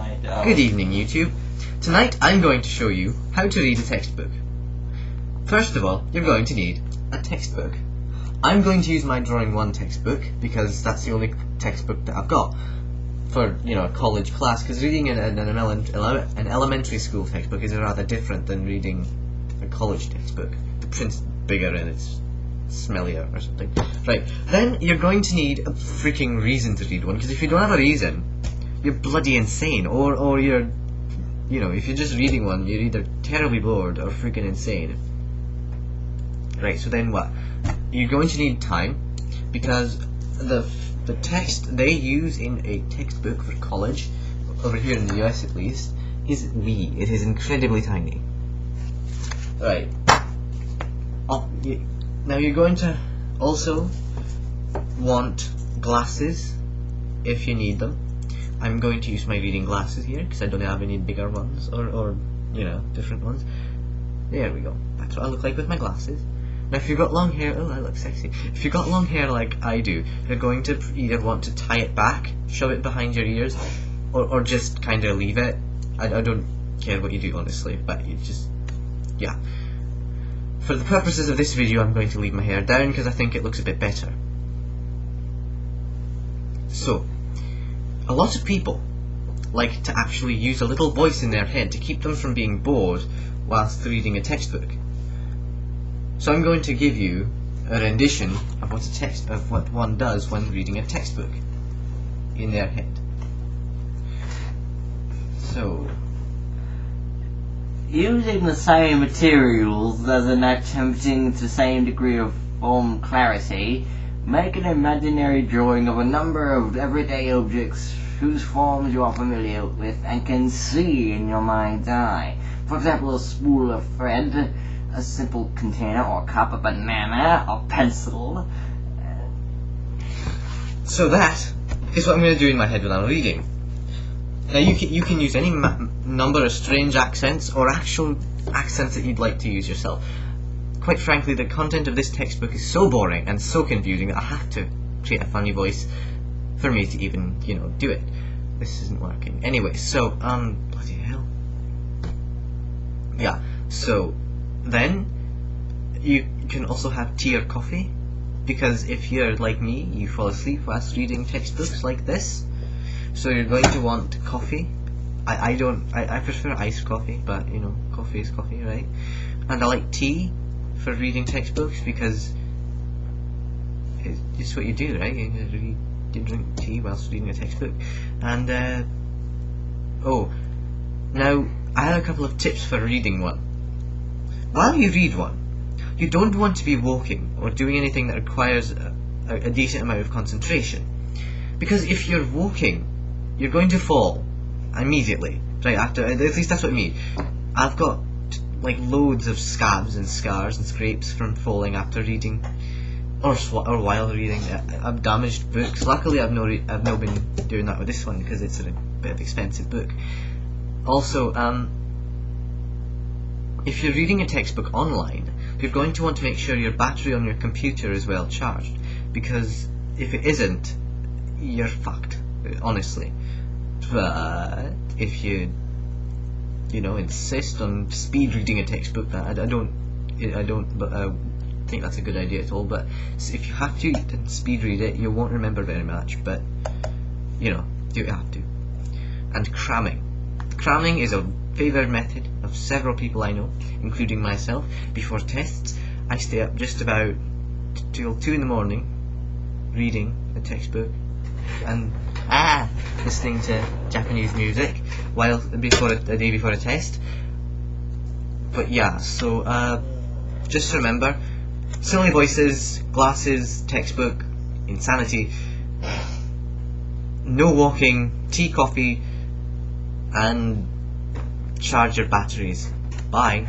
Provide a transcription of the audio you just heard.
Good evening, YouTube. Tonight I'm going to show you how to read a textbook. First of all, you're going to need a textbook. I'm going to use my Drawing 1 textbook because that's the only textbook that I've got for, a college class, because reading an elementary school textbook is rather different than reading a college textbook. The print's bigger and it's smellier or something. Right, then you're going to need a freaking reason to read one, because if you don't have a reason, you're bloody insane, or you're, if you're just reading one, you're either terribly bored or freaking insane. Right, so then what? You're going to need time, because the text they use in a textbook for college, over here in the US at least, is wee. It is incredibly tiny. Right. Now you're going to also want glasses if you need them. I'm going to use my reading glasses here because I don't have any bigger ones or different ones. There we go. That's what I look like with my glasses. Now if you've got long hair, oh, I look sexy. If you've got long hair like I do, you're going to either want to tie it back, shove it behind your ears, or just kind of leave it. I don't care what you do, honestly, but you just, yeah. For the purposes of this video, I'm going to leave my hair down because I think it looks a bit better. So, a lot of people like to actually use a little voice in their head to keep them from being bored whilst reading a textbook. So I'm going to give you a rendition of what one does when reading a textbook in their head. So, using the same materials as in attempting the same degree of form clarity, make an imaginary drawing of a number of everyday objects whose forms you are familiar with and can see in your mind's eye. For example, a spool of thread, a simple container or cup, a banana, a pencil. So that is what I'm going to do in my head when I'm reading. Now you can use any number of strange accents or actual accents that you'd like to use yourself. Quite frankly, the content of this textbook is so boring and so confusing that I have to create a funny voice for me to even, do it. This isn't working. Anyway, so, bloody hell. Yeah, so, then, you can also have tea or coffee, because if you're like me, you fall asleep whilst reading textbooks like this. So you're going to want coffee. I prefer iced coffee, but coffee is coffee, right? And I like tea for reading textbooks because it's what you do, right? You drink tea whilst reading a textbook. And now I have a couple of tips for reading one. While you read one, you don't want to be walking or doing anything that requires a decent amount of concentration, because if you're walking, you're going to fall immediately, right after. At least that's what I mean. I've got like loads of scabs and scars and scrapes from falling after reading, or while reading. I've damaged books. Luckily, I've not been doing that with this one because it's a bit of an expensive book. Also, if you're reading a textbook online, you're going to want to make sure your battery on your computer is well charged, because if it isn't, you're fucked, honestly. But if you insist on speed reading a textbook, I don't think that's a good idea at all. But if you have to speed read it, you won't remember very much. But you have to. And cramming is a favoured method of several people I know, including myself. Before tests, I stay up just about till 2 in the morning reading a textbook and listening to Japanese music a day before a test. But yeah, so just remember, silly voices, glasses, textbook, insanity, no walking, tea, coffee, and charge your batteries. Bye.